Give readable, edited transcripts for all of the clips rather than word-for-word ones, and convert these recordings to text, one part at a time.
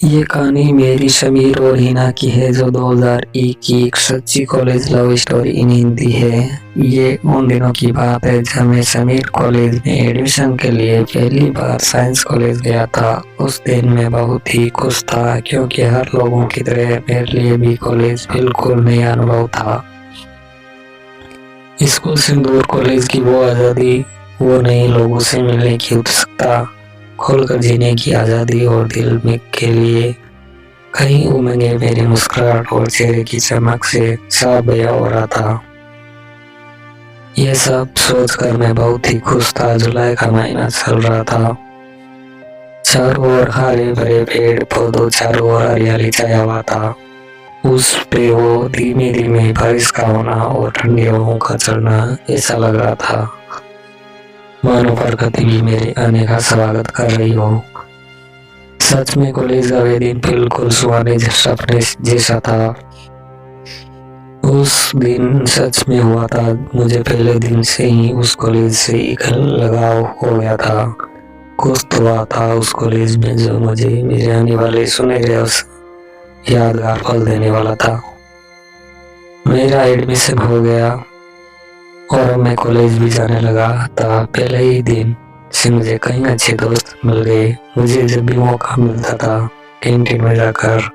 ये कहानी मेरी समीर और हिना की है जो 2001 की एक सच्ची college love story in Hindi है। ये उन दिनों की बात है जब मैं समीर कॉलेज में एडमिशन के लिए पहली बार साइंस कॉलेज गया था। उस दिन मैं बहुत ही खुश था क्योंकि हर लोगों की तरह मेरे लिए भी कॉलेज बिल्कुल नया अनुभव था। स्कूल से दूर कॉलेज की वो आज़ादी, वो नए लोगों से मिलने की उत्सुकता, खोलकर जीने की आज़ादी और दिल में के लिए कई उमंगें मेरी मुस्कुराहट और चेहरे की चमक से साफ बयां हो रहा था। यह सब सोचकर मैं बहुत ही खुश था। जुलाई का महीना चल रहा था। चारों ओर हरे भरे पेड़ पौधों, चारों ओर हरियाली छाया हुआ था। उस पे वो धीमे धीमे बारिश का होना और ठंडी हवाओं का चलना ऐसा लग रहा था मानो प्रकृति भी मेरे आने का स्वागत कर रही हो। सच में कॉलेज का वे दिन बिल्कुल सुहाने सपने जैसा था। उस दिन सच में हुआ था। मुझे पहले दिन से ही उस कॉलेज से एक लगाव हो गया था। कुछ तो हुआ था उस कॉलेज में जो मुझे मेरे आने वाले सुनहरे यादगार पल देने वाला था। मेरा एडमिशन हो गया और मैं कॉलेज भी जाने लगा था। पहले ही दिन से मुझे कई अच्छे दोस्त मिल गए। मुझे जब भी मौका मिलता था कैंटीन में जाकर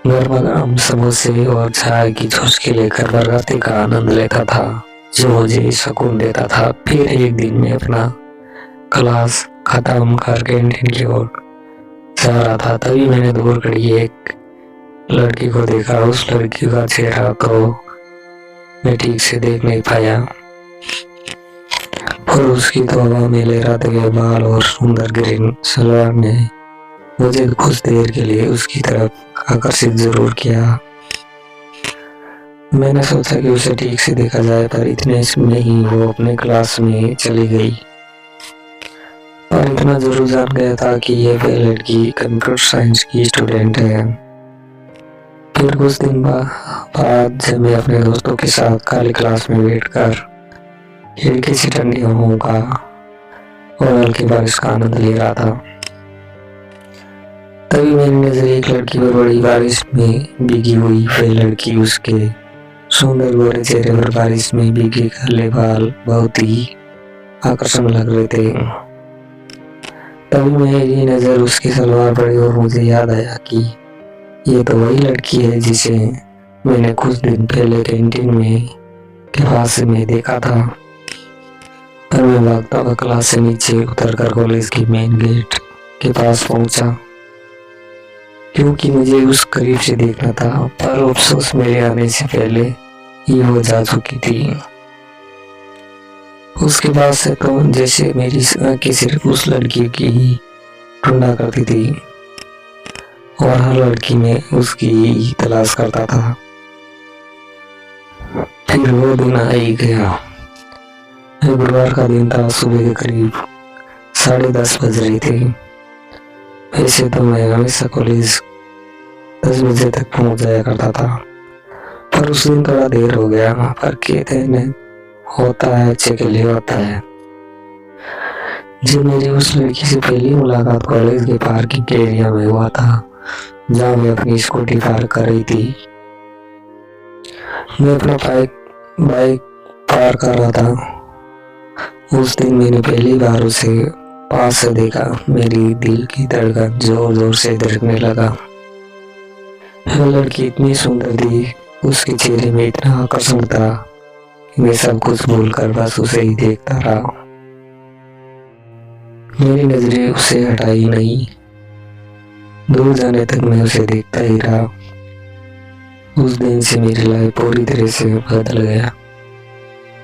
गर्मा गर्म समोसे और चाय की चुस्की लेकर बरगद का आनंद लेता था जो मुझे सुकून देता था। फिर एक दिन में अपना क्लास खत्म कर कैंटीन की ओर जा रहा था, तभी मैंने दूर खड़ी एक लड़की को देखा। उस लड़की का चेहरा तो मैं ठीक से देख नहीं पाया, और उसकी तो हवा में लहराते हुए बाल और सुंदर ग्रीन सलवार ने मुझे कुछ देर के लिए उसकी तरफ आकर्षित जरूर किया। मैंने सोचा कि उसे ठीक से देखा जाए, पर इतने में ही वो अपने क्लास में चली गई। और इतना जरूर जान गया था कि ये वह लड़की कंप्यूटर साइंस की स्टूडेंट है। फिर कुछ दिन बाद जब मैं अपने दोस्तों के साथ खाली क्लास में बैठकर खिड़की से ठंडी हवाओं का और हल्की बारिश का आनंद ले रहा था, तभी मेरी नजर एक लड़की पर बड़ी। बारिश में भीगी हुई वह लड़की, उसके सुंदर गोरे चेहरे पर बारिश में भीगे काले बाल बहुत ही आकर्षण लग रहे थे। तभी मेरी नजर उसकी सलवार पड़ी और मुझे याद आया कि ये तो वही लड़की है जिसे मैंने कुछ दिन पहले कैंटीन में के पास में देखा था। पर मैं भागता हुआ क्लास से नीचे उतरकर कॉलेज की मेन गेट के पास पहुंचा क्योंकि मुझे उस करीब से देखना था। पर अफसोस मेरे आने से पहले ही वो जा चुकी थी। उसके बाद से तो जैसे मेरी आंखें सिर्फ उस लड़की की ही ढूंढा करती थी और हर लड़की में उसकी ही तलाश करता था। फिर वो दिन आ ही गया। गुरुवार का दिन था। सुबह के करीब 10:30 बज रहे थे। वैसे तो मैं हमेशा कॉलेज 10 बजे तक पहुंच जाया करता था, पर उस दिन थोड़ा देर हो गया। पर कहते हैं होता है अच्छे के लिए होता है। जब मेरी उस लड़की से पहली मुलाकात कॉलेज के पार्किंग एरिया में हुआ था जहाँ मैं अपनी स्कूटी पार्क कर रही थी। मैं अपना बाइक पार्क कर रहा था। उस दिन मैंने पहली बार उसे पास से देखा। मेरी दिल की धड़कन जोर जोर से धड़कने लगा। वह लड़की इतनी सुंदर थी, उसके चेहरे में इतना आकर्षण था कि मैं सब कुछ भूलकर बस उसे ही देखता रहा। मेरी नजरें उसे हटाई नहीं। दूर जाने तक मैं उसे देखता ही रहा। उस दिन से मेरी लाइफ पूरी तरह से बदल गया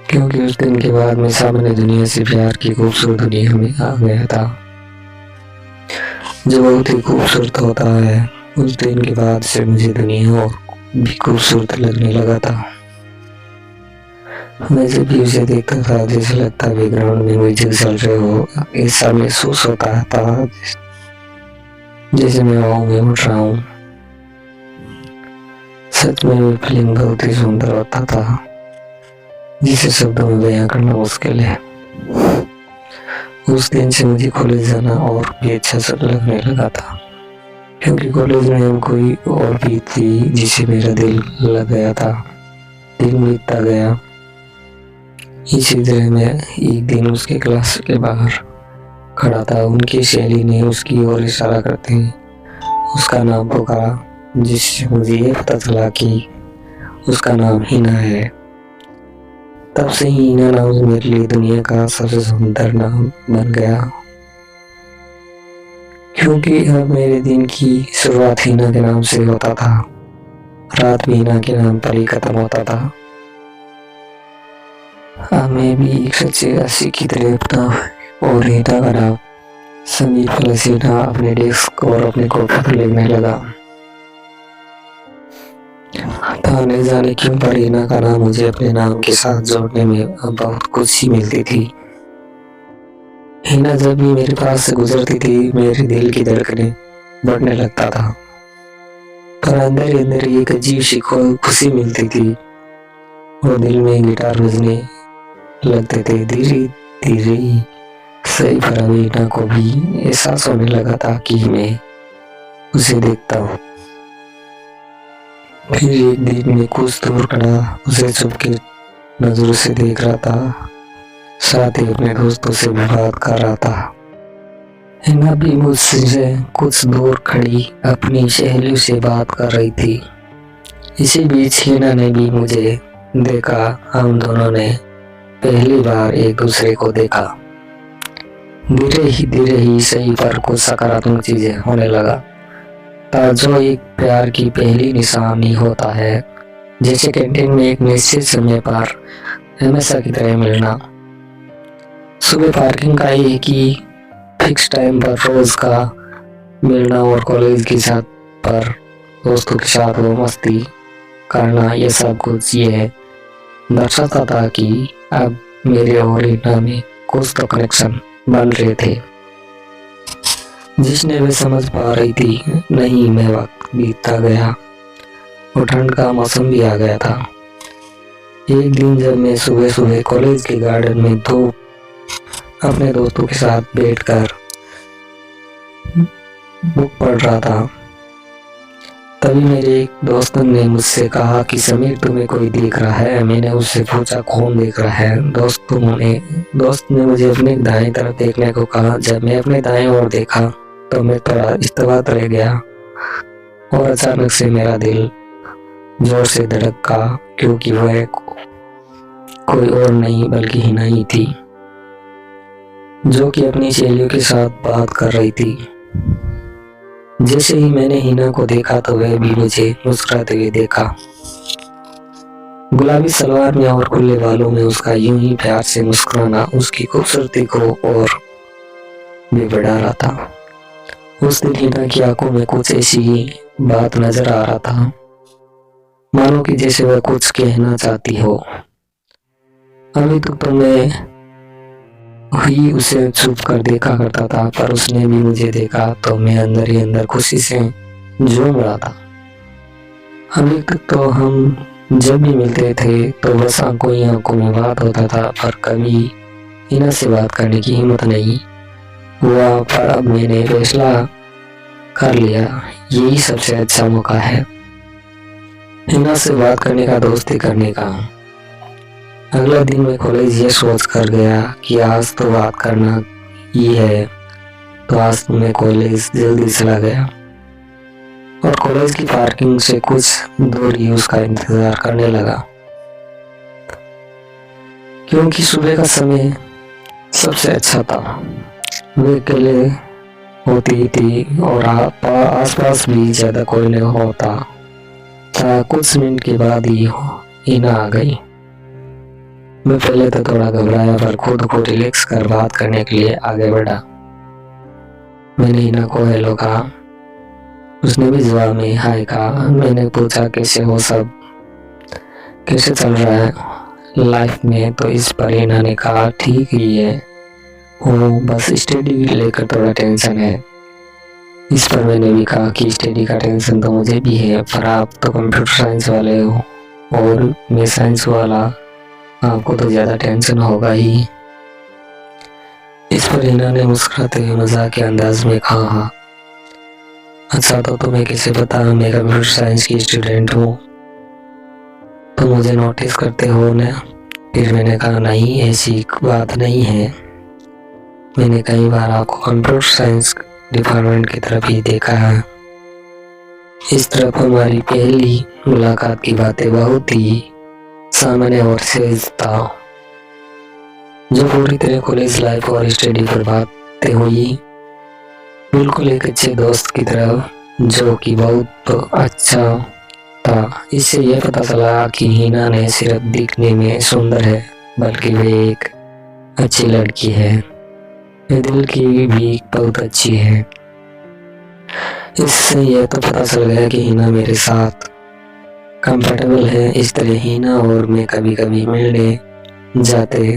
क्योंकि उस दिन के बाद मैं सामने दुनिया से प्यार की खूबसूरत दुनिया में आ गया था जो बहुत ही खूबसूरत होता है। उस दिन के बाद से मुझे दुनिया और भी खूबसूरत लगने लगा था। मैं जब भी उसे देखता था जैसे लगता बैकग्राउंड में म्यूजिक चल रहे हो, ऐसा महसूस होता था जैसे मैं हवाओं में उड़ रहा हूँ। सच में वो फीलिंग बहुत ही सुंदर होता था जिसे शब्दों में बयां करना मुश्किल है। उस दिन से मुझे कॉलेज जाना और भी अच्छा लगने लगा था। क्योंकि कॉलेज में हम कोई और भी थी जिसे मेरा दिल लग गया था। दिन बीतता गया। इसी तरह मैं एक दिन उसके क्लास के बाहर खड़ा था। उनकी सहेली ने उसकी ओर इशारा करते उसका नाम पुकारा, जिससे मुझे ये पता चला कि उसका नाम हिना है। तब से ही हिना नाम मेरे लिए दुनिया का सबसे सुंदर नाम बन गया, क्योंकि अब मेरे दिन की शुरुआत हिना के नाम से होता था, रात भी हिना के नाम पर ही खत्म होता था। अब मैं भी एक सच्चे आशिक की तरह अपना और हिना का नाम समीर प्लस हिना अपने डेस्क और अपने कॉपी पर लिखने लगा। नहीं जाने क्यों पर हिना का नाम मुझे अपने नाम के साथ जोड़ने में बहुत खुशी मिलती थी। हिना जब भी मेरे पास से गुजरती थी मेरे दिल की धड़कनें बढ़ने लगता था, पर अंदर ही अंदर एक अजीब सी खुशी मिलती थी और दिल में गिटार बजने लगते थे। धीरे धीरे सही पर हिना को भी एहसास होने लगा था कि मैं उसे देखता हूँ। फिर एक दिन मैं कुछ दूर खड़ा उसे चुपके नजरों से देख रहा था, साथ ही अपने दोस्तों से भी बात कर रहा था। हिना भी मुझसे कुछ दूर खड़ी अपनी सहेलियों से बात कर रही थी। इसी बीच हिना ने भी मुझे देखा। हम दोनों ने पहली बार एक दूसरे को देखा। धीरे ही सही पर कुछ सकारात्मक चीजें होने लगा था, जो एक प्यार की पहली निशानी होता है, जैसे कैंटीन में एक निश्चित समय पर हमेशा की तरह मिलना, सुबह पार्किंग का एक ही फिक्स टाइम पर रोज का मिलना और कॉलेज की छत पर दोस्तों के साथ वो मस्ती करना। ये सब कुछ ये दर्शाता था कि अब मेरे और हिना में कुछ तो कनेक्शन बन रहे थे, जिसने वे समझ पा रही थी नहीं। मैं वक्त बीतता गया और ठंड का मौसम भी आ गया था। एक दिन जब मैं सुबह सुबह कॉलेज के गार्डन में अपने दोस्तों के साथ बैठकर बुक पढ़ रहा था, तभी मेरे एक दोस्त ने मुझसे कहा कि समीर तुम्हें कोई देख रहा है। मैंने उससे पूछा कौन देख रहा है। दोस्त ने मुझे अपने दाएं तरफ देखने को कहा। जब मैं अपने दाएं ओर देखा तो मैं थोड़ा इस्तबात रह गया और अचानक से मेरा दिल जोर से धड़का, क्योंकि वह कोई और नहीं बल्कि हिना ही थी, जो कि अपनी सहेलियों के साथ बात कर रही थी। जैसे ही मैंने हिना को देखा तो वह भी मुझे मुस्कुराते हुए देखा। गुलाबी सलवार में और खुले बालों में उसका यूं ही प्यार से मुस्कुराना उसकी खूबसूरती को और भी बढ़ा रहा था। उस दिन हिना की आंखों में कुछ ऐसी ही बात नजर आ रहा था, मानो कि जैसे वह कुछ कहना चाहती हो। अभी तक तो मैं ही उसे छुप कर देखा करता था, पर उसने भी मुझे देखा तो मैं अंदर ही अंदर खुशी से झूम रहा था। अभी तक तो हम जब भी मिलते थे तो बस आंखों ही आंखों में बात होता था, पर कभी हिना से बात करने की हिम्मत नहीं हुआ। पर अब मैंने फैसला कर लिया, यही सबसे अच्छा मौका है हिना से बात करने का, दोस्ती करने का। अगला दिन मैं कॉलेज ये सोच कर गया कि आज तो बात करना ही है, तो आज मैं कॉलेज जल्दी चला गया और कॉलेज की पार्किंग से कुछ दूर ही उसका इंतजार करने लगा, क्योंकि सुबह का समय सबसे अच्छा था। वे अकेले होती थी और आसपास भी ज्यादा कोई नहीं होता था। कुछ मिनट के बाद ही हिना आ गई। मैं पहले तो थोड़ा घबराया, पर खुद को रिलैक्स कर बात करने के लिए आगे बढ़ा। मैंने हिना को हेलो कहा, उसने भी जवाब में हाय कहा। मैंने पूछा कैसे हो सब, कैसे चल रहा है लाइफ में, तो इस पर हिना ने कहा ठीक ही है, बस स्टडी लेकर थोड़ा टेंशन है। इस पर मैंने भी कहा कि स्टडी का टेंशन तो मुझे भी है, पर आप तो कंप्यूटर साइंस वाले हो और मैं साइंस वाला, आपको तो ज्यादा टेंशन होगा ही। इस पर हिना ने मुस्कुराते हुए मजाक के अंदाज में कहा अच्छा तो तुम्हें कैसे पता मैं कंप्यूटर साइंस की स्टूडेंट हूँ? तुम मुझे नोटिस करते हो ना? फिर मैंने कहा नहीं, ऐसी बात नहीं है। मैंने कई बार आपको कंप्यूटर साइंस डिपार्टमेंट की तरफ ही देखा है। इस तरफ हमारी पहली मुलाकात की बातें बहुत ही सामान्य और सहज था, जो पूरी तरह कॉलेज लाइफ और स्टडी पर बातें हुई, बिल्कुल एक अच्छे दोस्त की तरह, जो कि बहुत अच्छा था। इससे यह पता चला कि हिना ने सिर्फ दिखने में सुंदर है, बल्कि वे एक अच्छी लड़की है। वे दिल की भी बहुत अच्छी है। इससे यह तो पता चल गया कि हिना मेरे साथ कंफर्टेबल है। इस तरह हिना और मैं कभी कभी मिलने जाते।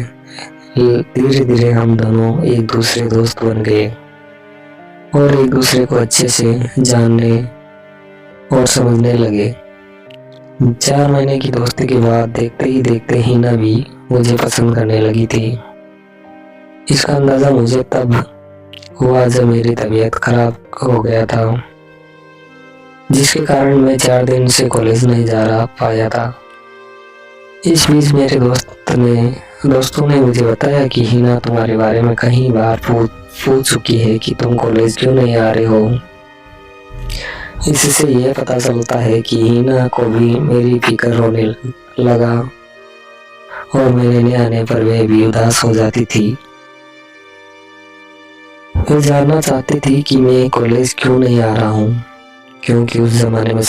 धीरे धीरे हम दोनों एक दूसरे दोस्त बन गए और एक दूसरे को अच्छे से जानने और समझने लगे। 4 महीने की दोस्ती के बाद देखते ही देखते हिना भी मुझे पसंद करने लगी थी। इसका अंदाजा मुझे तब हुआ जब मेरी तबीयत खराब हो गया था, जिसके कारण मैं 4 दिन से कॉलेज नहीं जा रहा पाया था। इस बीच मेरे दोस्तों ने मुझे बताया कि हिना तुम्हारे बारे में कई बार पूछ चुकी है कि तुम कॉलेज क्यों नहीं आ रहे हो। इससे यह पता चलता है कि हिना को भी मेरी फिक्र होने लगा और मेरे नहीं आने पर वह भी उदास हो जाती थी। वह जानना चाहती थी कि मैं कॉलेज क्यों नहीं आ रहा हूँ, क्योंकि उस जमाने में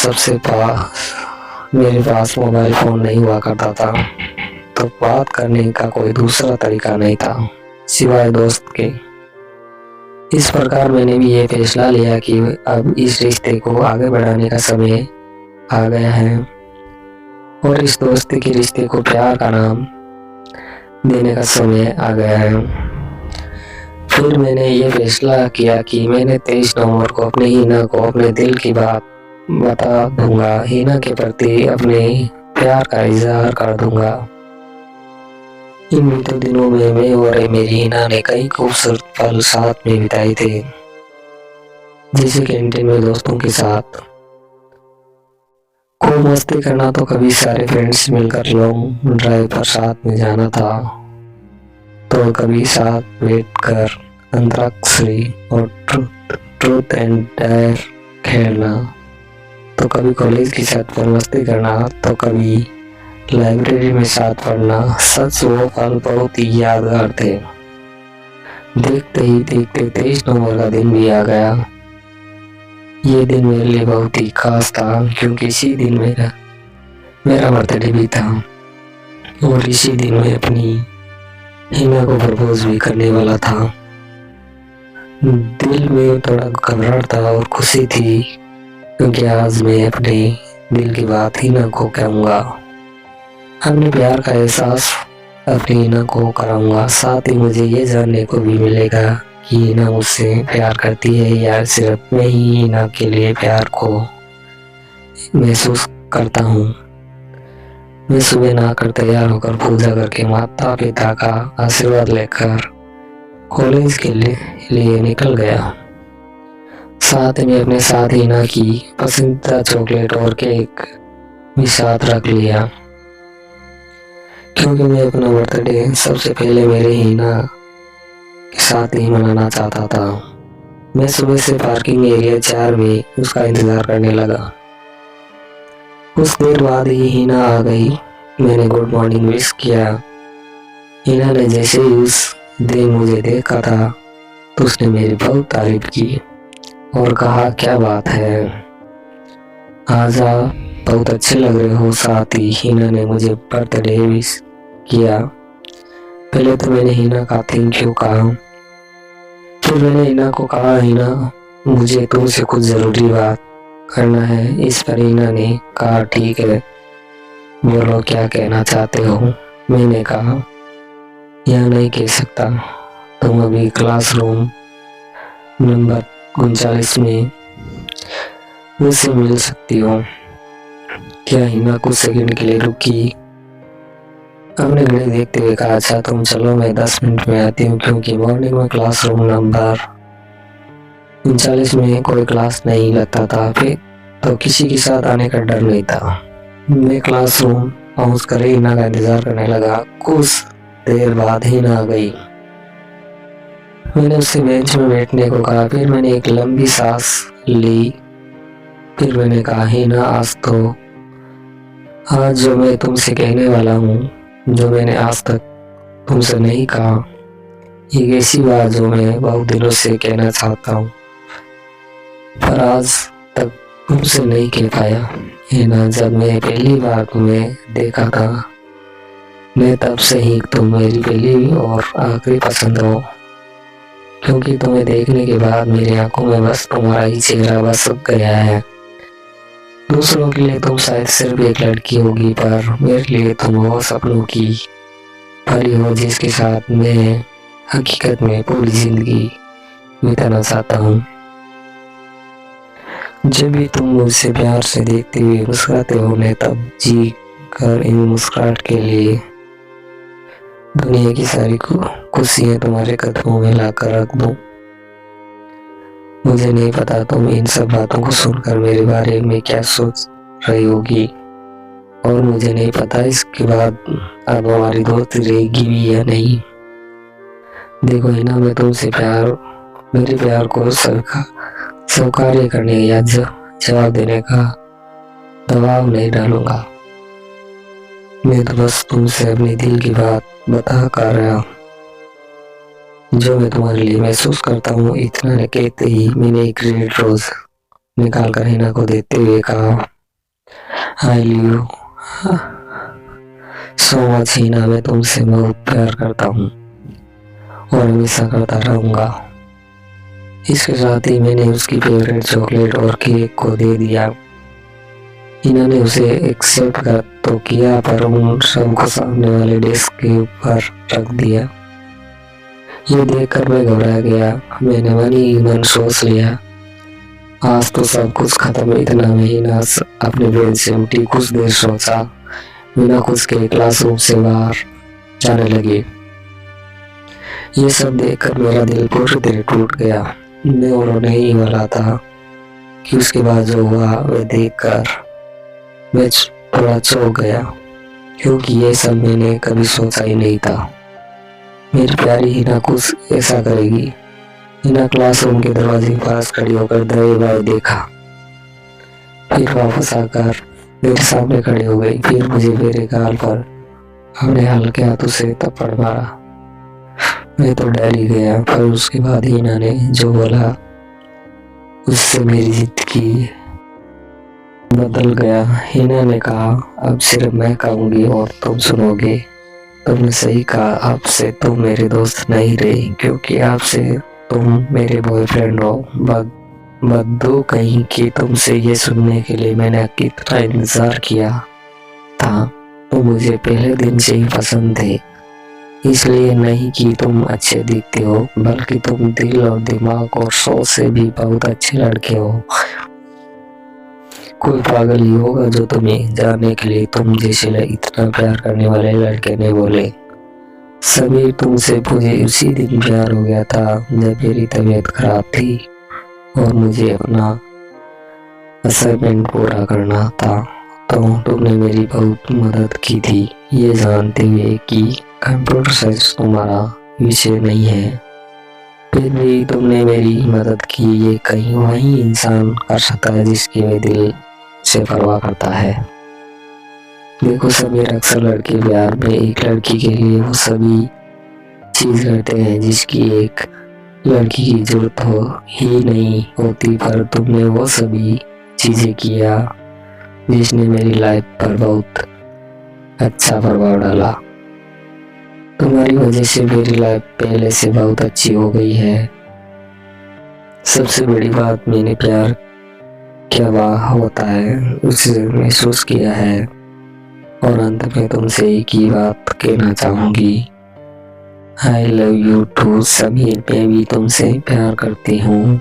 मेरे पास मोबाइल फोन नहीं हुआ करता था, तो बात करने का कोई दूसरा तरीका नहीं था सिवाय दोस्त के। इस प्रकार मैंने भी ये फैसला लिया कि अब इस रिश्ते को आगे बढ़ाने का समय आ गया है और इस दोस्ती के रिश्ते को प्यार का नाम देने का समय आ गया है। फिर मैंने ये फैसला किया कि मैंने 23 नवंबर को अपने हिना को अपने दिल की बात बता दूंगा। हिना के प्रति अपने प्यार का इजहार कर दूंगा। इन बीते दिनों में मैं और मेरी हिना ने कई खूबसूरत पल साथ में बिताए थे, जैसे कैंटीन में दोस्तों के साथ खूब मस्ती करना, तो कभी सारे फ्रेंड्स मिलकर लॉन्ग ड्राइव पर साथ में जाना था, तो कभी साथ बैठकर अंतराक्षरी और ट्रूथ एंड डेयर खेलना, तो कभी कॉलेज की छत पर मस्ती करना, तो कभी लाइब्रेरी में साथ पढ़ना। सच वो पल बहुत ही यादगार थे। देखते ही देखते 23 नवंबर का दिन भी आ गया। ये दिन मेरे लिए बहुत ही खास था, क्योंकि इसी दिन मेरा बर्थडे भी था और इसी दिन मैं अपनी हिना को प्रपोज भी करने वाला था। दिल में थोड़ा घबराहट था और खुशी थी, क्योंकि आज मैं अपने दिल की बात हिना को कहूँगा। अपने प्यार का एहसास अपनी हिना को कराऊंगा। साथ ही मुझे ये जानने को भी मिलेगा कि हिना मुझसे प्यार करती है या सिर्फ मैं ही हिना के लिए प्यार को महसूस करता हूँ। मैं सुबह नहाकर तैयार होकर पूजा करके माता पिता का आशीर्वाद लेकर कॉलेज के लिए निकल गया। साथ में अपने साथ हिना की पसंदीदा चॉकलेट और केक भी साथ रख लिया, क्योंकि मैं अपना बर्थडे सबसे पहले मेरे हिना के साथ ही मनाना चाहता था। मैं सुबह से पार्किंग एरिया 4 में उसका इंतजार करने लगा। कुछ देर बाद ही हिना आ गई। मैंने गुड मॉर्निंग विश किया। हिना ने जैसे ही उस दिन मुझे देखा था, तो उसने मेरी बहुत तारीफ की और कहा, क्या बात है, आज आप बहुत अच्छे लग रहे हो। साथ ही हिना ने मुझे बर्थडे विश किया। पहले तो मैंने हिना का थैंक यू कहा, फिर मैंने हिना को कहा, हिना मुझे तुमसे कुछ जरूरी बात करना है। इस पर हिना ने कहा, ठीक है बोलो, क्या कहना चाहते हो। मैंने कहा, यह नहीं कह सकता, तुम अभी क्लासरूम नंबर 39 में मुझसे मिल सकती हो। क्या हिना कुछ सेकंड के लिए रुकी, अपने घड़ी देखते हुए कहा, अच्छा तुम चलो, मैं 10 मिनट में आती हूँ, क्योंकि मॉर्निंग में क्लासरूम नंबर 39 में कोई क्लास नहीं लगता था, फिर तो किसी के साथ आने का डर नहीं था। मैं क्लासरूम पहुंच कर हिना का इंतजार करने लगा। कुछ देर बाद हिना आ गई। मैंने उससे बेंच में बैठने को कहा, फिर मैंने एक लंबी सांस ली। फिर मैंने कहा, हिना आज जो मैं तुमसे कहने वाला हूँ, जो मैंने आज तक तुमसे नहीं कहा, एक ऐसी बात जो मैं बहुत दिनों से कहना चाहता हूँ पर आज तक तुमसे नहीं कह पाया। हिना, जब मैं पहली बार तुम्हें देखा था, मैं तब से ही तुम मेरी पहली और आखिरी पसंद हो, क्योंकि तुम्हें देखने के बाद मेरी आंखों में बस तुम्हारा ही चेहरा बस गया है। दूसरों के लिए तुम शायद सिर्फ एक लड़की होगी, पर मेरे लिए तुम वो सपनों की परी हो जिसके साथ मैं हकीकत में पूरी जिंदगी बिताना चाहता हूँ। जब भी तुम मुझसे प्यार से देखते हुए मुस्कुराते हो, मैं तब जी कर इन मुस्कुराहट के लिए दुनिया की सारी खुशियाँ तुम्हारे कदमों में लाकर रख दूं। मुझे नहीं पता तुम इन सब बातों को सुनकर मेरे बारे में क्या सोच रही होगी, और मुझे नहीं पता इसके बाद अब हमारी दोस्ती रहेगी भी या नहीं। देखो हिना, मैं तुमसे मेरे प्यार को स्वीकार करने या जवाब देने का दबाव नहीं डालूंगा। मैं तो बस तुमसे अपने दिल की बात बता कर रहा हूँ, जो मैं तुम्हारे लिए महसूस करता हूँ। इतना कहते ही मैंने एक रेड रोज निकाल कर हिना को देते हुए कहा, आई love you so much Hina, मैं तुमसे बहुत प्यार करता हूँ और हमेशा करता रहूंगा। इसके साथ ही मैंने उसकी फेवरेट चॉकलेट और केक को दे दिया। हिना ने उसे एक्सेप्ट कर तो किया, पर उन सबको सामने वाले डेस्क के ऊपर रख दिया। ये देखकर मैं घबरा गया। मैंने मन ही मन सोच लिया, आज तो सब कुछ खत्म। इतना में हिना अपने बेड से उठी, कुछ देर सोचा, बिना कुछ के क्लासरूम से बाहर जाने लगी। ये सब देखकर मेरा दिल पूरी तरह टूट गया। मैं उन्होंने ही वाला था कि उसके बाद जो हुआ वह देखकर मैं थोड़ा चौंक गया, क्योंकि ये सब मैंने कभी सोचा ही नहीं था। मेरी प्यारी हिना कुछ ऐसा करेगी। हिना क्लासरूम के दरवाजे के पास खड़ी होकर दाएं बाएं देखा, फिर वापस आकर मेरे सामने खड़ी हो गई। फिर मुझे मेरे गाल पर अपने हल्के हाथों से थप्पड़ मारा। मैं तो डर ही गया, पर उसके बाद हिना ने जो बोला उससे मेरी जिंदगी बदल गया। हिना ने कहा, अब सिर्फ मैं कहूँगी और तुम सुनोगे। तुमने सही कहा, आपसे तुम मेरे दोस्त नहीं रहे, क्योंकि आपसे तुम मेरे बॉयफ्रेंड हो। बद्दू कहीं कि तुमसे ये सुनने के लिए मैंने कितना इंतजार किया था। तुम मुझे पहले दिन से ही पसंद थे, इसलिए नहीं कि तुम अच्छे दिखते हो, बल्कि तुम दिल और दिमाग और सोच से भी बहुत अच्छे लड़के हो। कोई पागल ही होगा जो तुम्हें जानने के लिए तुम जैसे इतना प्यार करने वाले लड़के ने बोले। सभी तुमसे मुझे उसी दिन प्यार हो गया था जब मेरी तबीयत खराब थी और मुझे अपना असाइनमेंट पूरा करना था, तो तुमने मेरी बहुत मदद की थी, ये जानते हुए कि कंप्यूटर साइंस तुम्हारा विषय नहीं है। फिर भी तुमने मेरी मदद की। ये कहीं वही इंसान कर सकता है जिसकी वे दिल से परवाह करता है। देखो समीर, अक्सर लड़के प्यार में एक लड़की के लिए वो सभी चीज करते हैं जिसकी एक लड़की की जरूरत हो ही नहीं होती, पर तुमने वो सभी चीजें किया जिसने मेरी लाइफ पर बहुत अच्छा प्रभाव डाला। तुम्हारी वजह से मेरी लाइफ पहले से बहुत अच्छी हो गई है। सबसे बड़ी बात, मैंने प्यार क्या होता है उसे महसूस किया है, और अंत में तुमसे एक ही बात कहना चाहूंगी, I love you too Sameer. मैं भी तुमसे प्यार करती हूँ।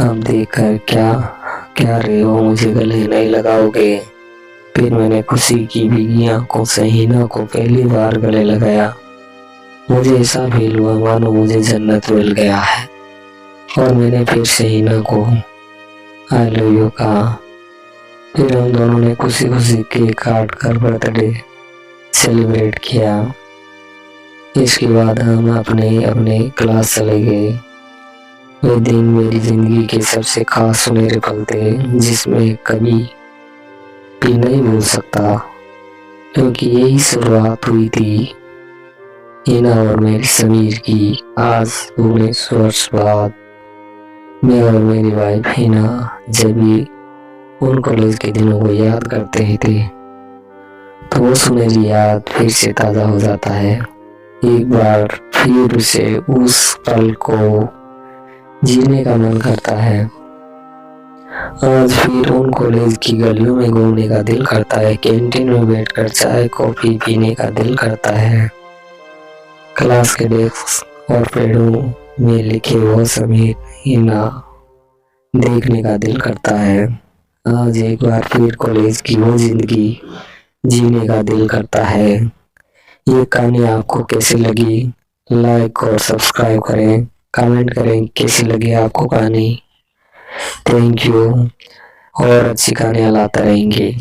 अब देखकर क्या रहे हो, मुझे गले नहीं लगाओगे? फिर मैंने खुशी की भीगी आंखों से हिना को पहली बार गले लगाया। मुझे ऐसा फील हुआ मानो मुझे जन्नत मिल गया है। और मैंने फिर से हिना को आई लव यू कहा। फिर हम दोनों ने खुशी खुशी केक काट कर बर्थडे सेलिब्रेट किया। इसके बाद हम अपने अपने क्लास चले गए। वे दिन मेरी जिंदगी के सबसे खास सुनहरे पल थे, जिसमें कभी भी नहीं भूल सकता, क्योंकि यही शुरुआत हुई थी हिना और मेरी समीर की। आज 19 वर्ष बाद मैं और मेरी वाइफ हिना जब भी उन कॉलेज के दिनों को याद करते थे तो वो सुनहरी याद फिर से ताज़ा हो जाता है। एक बार फिर उसे उस पल को जीने का मन करता है। आज फिर उन कॉलेज की गलियों में घूमने का दिल करता है, कैंटीन में बैठकर चाय कॉफी पीने का दिल करता है, क्लास के डेस्क और पेड़ों में लिखे वो समीर हिना देखने का दिल करता है। आज एक बार फिर कॉलेज की वो जिंदगी जीने का दिल करता है। ये कहानी आपको कैसी लगी? लाइक और सब्सक्राइब करें, कमेंट करें कैसी लगी आपको कहानी। थैंक यू और अच्छी कहानियाँ लाते रहेंगे।